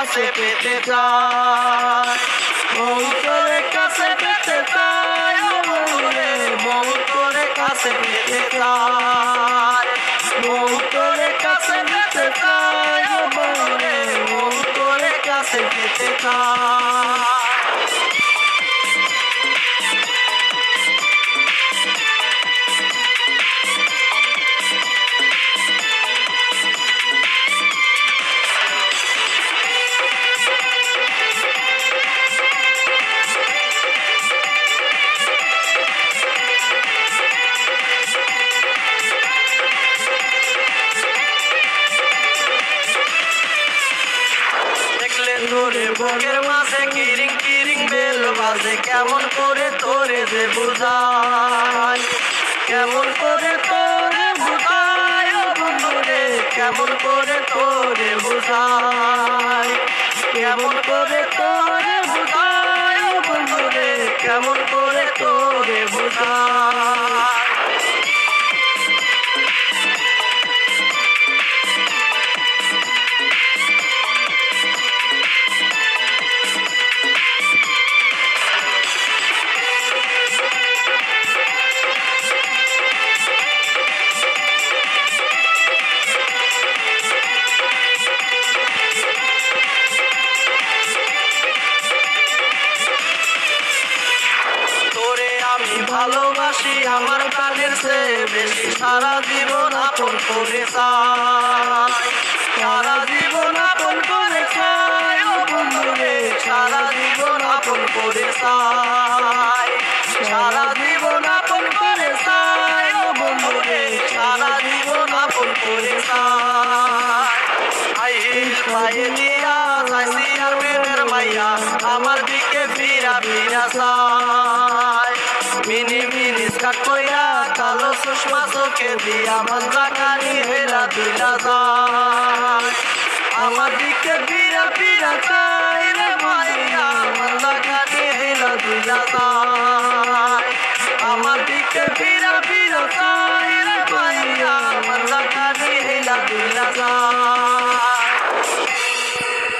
কাছে পেতে চাই, বউ তোরে কাছে পেতে চাই, বউরে বউ তোরে কাছে পেতে চাই, বউ তোরে কাছে পেতে চাই, বউরে বউ তোরে কাছে পেতে চাই। তোরে বুকের মাঝে কিরিং কিরিং বেল বাজে, কেমন করে তোরে যে বুঝাই, কেমন করে তোরে বুঝাই ও বন্ধুরে, কেমন করে তোরে বুঝাই, কেমন করে তোরে বুঝাই ও বন্ধুরে, কেমন করে তোরে বুঝাই। আমি ভালোবাসি আমার প্রাণের চেয়ে বেশি, সারা জীবন আপন করে চাই, সারা জীবন আপন করে চাই ও বন্ধুরে, সারা জীবন আপন করে চাই, সারা জীবন আপন করে চাই ও বন্ধুরে, সারা জীবন আপন করে চাই। আই হিল পায়ে দিয়া যাইছি আর মেয়ের মাইয়া, আমার দিকে ফিরা ফিরা চাই, মিনি মিনি স্কার্ট কইরা কালো চশমা চোখে দিয়া বান্দা কানি হেরা দুইলা যায়, আমার দিকে ফিরা ফিরা চাই রে মাইয়া, বান্দা কানি হেরা দুইলা যায়, আমার দিকে ফিরা ফিরা চাই রে মাইয়া, বান্দা কানি হেরা দুইলা যায়।